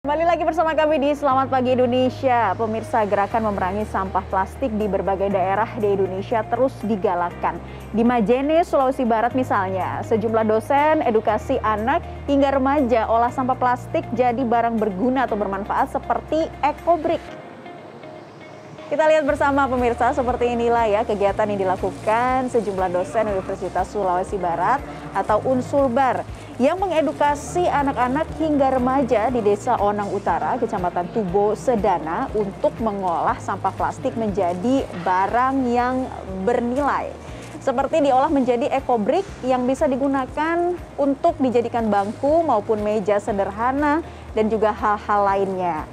Kembali lagi bersama kami di Selamat Pagi Indonesia. Pemirsa, gerakan memerangi sampah plastik di berbagai daerah di Indonesia terus digalakkan. Di Majene, Sulawesi Barat misalnya, sejumlah dosen edukasi anak hingga remaja olah sampah plastik jadi barang berguna atau bermanfaat seperti ekobrik. Kita lihat bersama pemirsa, seperti inilah ya kegiatan yang dilakukan sejumlah dosen Universitas Sulawesi Barat atau Unsulbar yang mengedukasi anak-anak hingga remaja di Desa Onang Utara, Kecamatan Tubo, Sedana untuk mengolah sampah plastik menjadi barang yang bernilai. Seperti diolah menjadi ekobrik yang bisa digunakan untuk dijadikan bangku maupun meja sederhana dan juga hal-hal lainnya.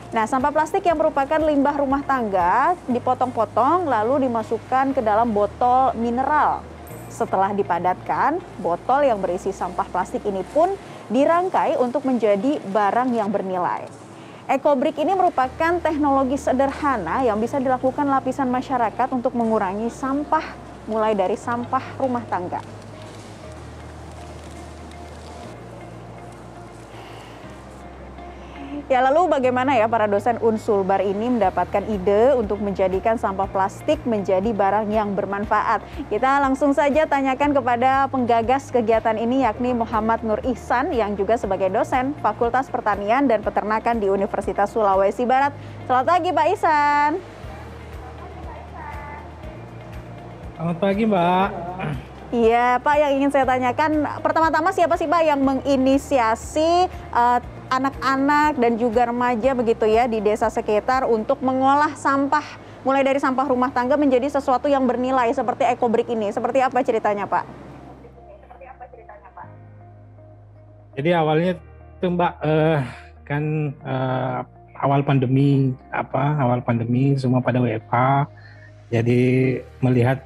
Nah, sampah plastik yang merupakan limbah rumah tangga dipotong-potong lalu dimasukkan ke dalam botol mineral. Setelah dipadatkan, botol yang berisi sampah plastik ini pun dirangkai untuk menjadi barang yang bernilai. Ekobrik ini merupakan teknologi sederhana yang bisa dilakukan lapisan masyarakat untuk mengurangi sampah, mulai dari sampah rumah tangga. Ya, lalu bagaimana ya para dosen Unsulbar ini mendapatkan ide untuk menjadikan sampah plastik menjadi barang yang bermanfaat? Kita langsung saja tanyakan kepada penggagas kegiatan ini, yakni Muhammad Nur Ihsan yang juga sebagai dosen Fakultas Pertanian dan Peternakan di Universitas Sulawesi Barat. Selamat pagi Pak Ihsan. Selamat pagi Mbak. Iya Pak, yang ingin saya tanyakan pertama-tama siapa sih Pak yang menginisiasi anak-anak dan juga remaja begitu ya di desa sekitar untuk mengolah sampah mulai dari sampah rumah tangga menjadi sesuatu yang bernilai seperti ekobrik ini. Seperti apa ceritanya Pak? Jadi awalnya tuh Mbak kan awal pandemi semua pada WFH. Jadi melihat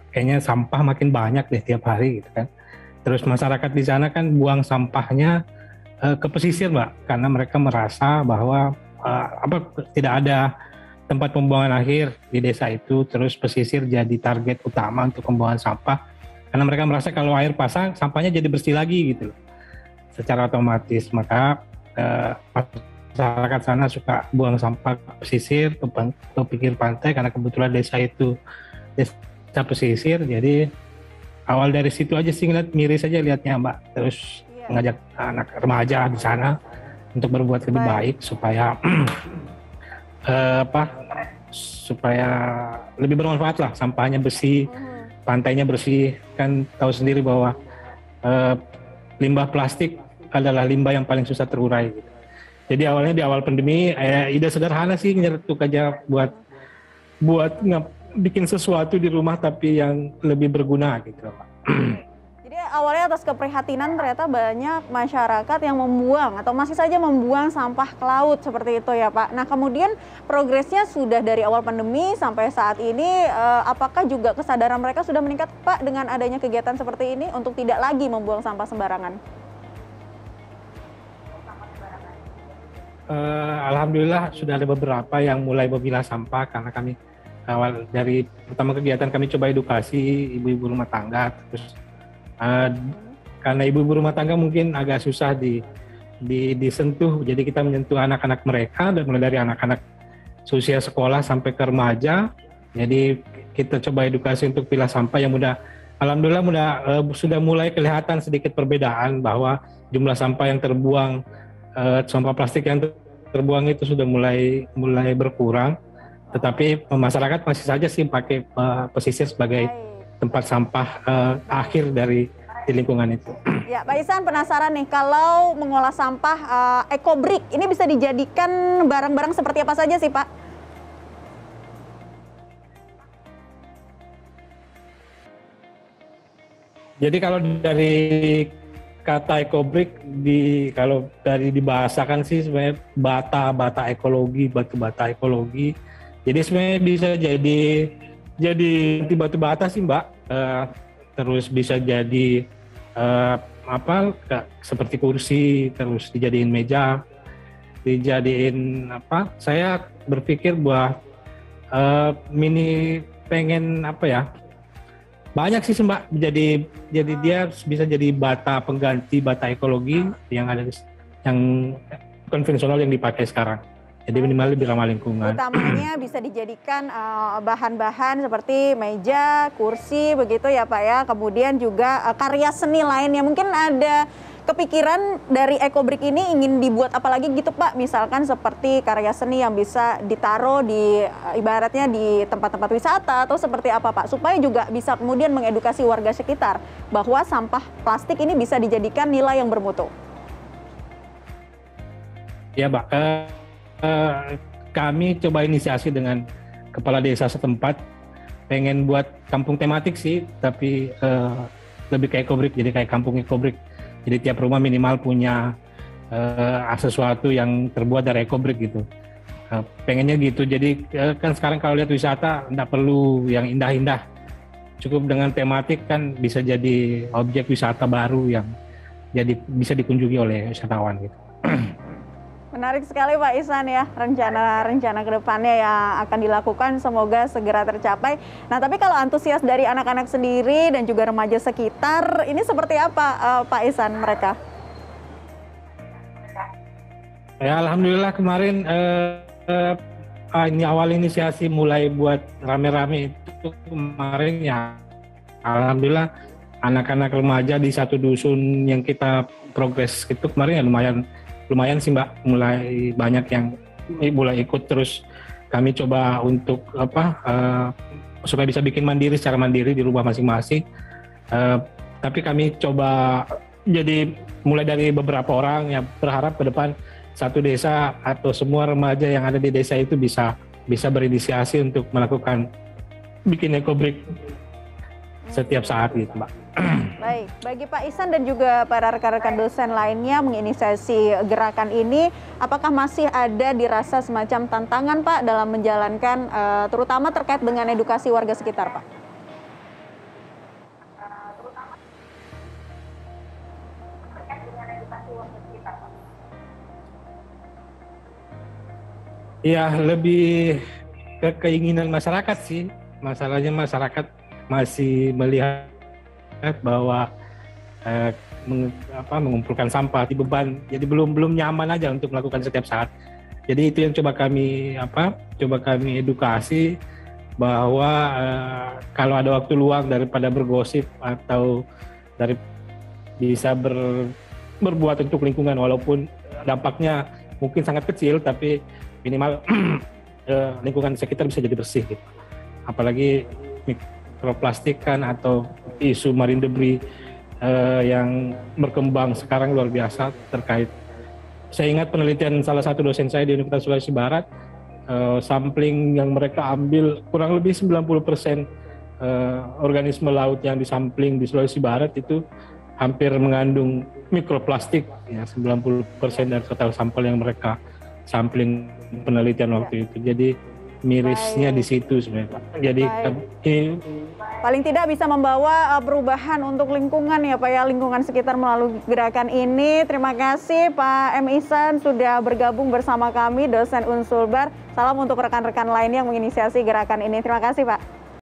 kayaknya sampah makin banyak deh tiap hari gitu kan. Terus masyarakat di sana kan buang sampahnya ke pesisir Mbak, karena mereka merasa bahwa tidak ada tempat pembuangan akhir di desa itu, terus pesisir jadi target utama untuk pembuangan sampah, karena mereka merasa kalau air pasang sampahnya jadi bersih lagi gitu, secara otomatis. Maka masyarakat sana suka buang sampah ke pesisir, ke pinggir pantai, karena kebetulan desa itu desa pesisir. Jadi awal dari situ aja sih miris aja lihatnya Mbak, terus mengajak anak remaja di sana untuk berbuat lebih baik supaya supaya lebih bermanfaat lah, sampahnya bersih, pantainya bersih. Kan tahu sendiri bahwa limbah plastik adalah limbah yang paling susah terurai gitu. Jadi awalnya di awal pandemi ide sederhana sih, nyeretuk aja buat bikin sesuatu di rumah tapi yang lebih berguna gitu Pak. Awalnya atas keprihatinan ternyata banyak masyarakat yang membuang atau masih saja membuang sampah ke laut seperti itu ya Pak. Nah kemudian progresnya sudah dari awal pandemi sampai saat ini, apakah juga kesadaran mereka sudah meningkat Pak dengan adanya kegiatan seperti ini untuk tidak lagi membuang sampah sembarangan? Alhamdulillah sudah ada beberapa yang mulai memilah sampah, karena kami awal dari pertama kegiatan kami coba edukasi ibu-ibu rumah tangga, terus karena ibu-ibu rumah tangga mungkin agak susah disentuh, jadi kita menyentuh anak-anak mereka, dan mulai dari anak-anak usia sekolah sampai ke remaja. Jadi kita coba edukasi untuk pilah sampah yang alhamdulillah sudah mulai kelihatan sedikit perbedaan, bahwa jumlah sampah yang terbuang, sampah plastik yang terbuang itu sudah mulai berkurang. Tetapi masyarakat masih saja sih pakai pesisir sebagai tempat sampah akhir di lingkungan itu. Ya, Pak Ihsan penasaran nih, kalau mengolah sampah ekobrik ini bisa dijadikan barang-barang seperti apa saja sih Pak? Jadi kalau dari kata ekobrik, kalau dari dibahasakan sih sebenarnya bata ekologi, batu bata ekologi. Jadi sebenarnya bisa jadi batu bata sih Mbak, terus bisa jadi seperti kursi, terus dijadiin meja, dijadiin saya berpikir bahwa pengen banyak sih Mbak, jadi dia bisa jadi bata pengganti bata ekologi yang konvensional yang dipakai sekarang. Jadi minimal lebih ramah lingkungan. Utamanya bisa dijadikan bahan-bahan seperti meja, kursi, begitu ya Pak ya. Kemudian juga karya seni lainnya. Mungkin ada kepikiran dari Ecobrik ini ingin dibuat apa lagi gitu Pak? Misalkan seperti karya seni yang bisa ditaruh di ibaratnya di tempat-tempat wisata atau seperti apa Pak? Supaya juga bisa kemudian mengedukasi warga sekitar bahwa sampah plastik ini bisa dijadikan nilai yang bermutu. Ya Mbak, kami coba inisiasi dengan kepala desa setempat, pengen buat kampung tematik sih, tapi lebih kayak Ecobrik, jadi kayak kampung Ecobrik. Jadi tiap rumah minimal punya sesuatu yang terbuat dari Ecobrik gitu. Pengennya gitu, jadi kan sekarang kalau lihat wisata nggak perlu yang indah-indah, cukup dengan tematik kan bisa jadi objek wisata baru yang jadi bisa dikunjungi oleh wisatawan gitu. Menarik sekali Pak Ihsan ya, rencana-rencana ke depannya yang akan dilakukan semoga segera tercapai. Nah tapi kalau antusias dari anak-anak sendiri dan juga remaja sekitar, ini seperti apa Pak Ihsan mereka? Ya Alhamdulillah kemarin ini awal inisiasi mulai buat rame-rame itu kemarin ya. Alhamdulillah anak-anak remaja di satu dusun yang kita progres itu kemarin ya lumayan sih Mbak, mulai banyak yang mulai ikut. Terus kami coba untuk supaya bisa bikin mandiri secara mandiri di rumah masing-masing. Tapi kami coba jadi mulai dari beberapa orang yang berharap ke depan satu desa atau semua remaja yang ada di desa itu bisa berinisiasi untuk melakukan bikin Ecobrik setiap saat gitu Mbak. Baik, bagi Pak Ihsan dan juga para rekan-rekan dosen lainnya menginisiasi gerakan ini, apakah masih ada dirasa semacam tantangan Pak dalam menjalankan, terutama terkait dengan edukasi warga sekitar Pak? Ya lebih ke keinginan masyarakat sih, masalahnya masyarakat masih melihat bahwa mengumpulkan sampah di beban, jadi belum nyaman aja untuk melakukan setiap saat. Jadi itu yang coba kami edukasi bahwa kalau ada waktu luang daripada bergosip atau bisa berbuat untuk lingkungan, walaupun dampaknya mungkin sangat kecil, tapi minimal lingkungan sekitar bisa jadi bersih gitu. Apalagi mikroplastik kan atau isu marine debris yang berkembang sekarang luar biasa terkait. Saya ingat penelitian salah satu dosen saya di Universitas Sulawesi Barat, sampling yang mereka ambil kurang lebih 90% organisme laut yang disampling di Sulawesi Barat itu hampir mengandung mikroplastik, ya 90% dari total sampel yang mereka sampling penelitian waktu itu. Jadi mirisnya di situ sebenarnya. Jadi paling tidak bisa membawa perubahan untuk lingkungan ya Pak ya, lingkungan sekitar melalui gerakan ini. Terima kasih Pak M. Ihsan sudah bergabung bersama kami, dosen Unsulbar. Salam untuk rekan-rekan lain yang menginisiasi gerakan ini. Terima kasih Pak.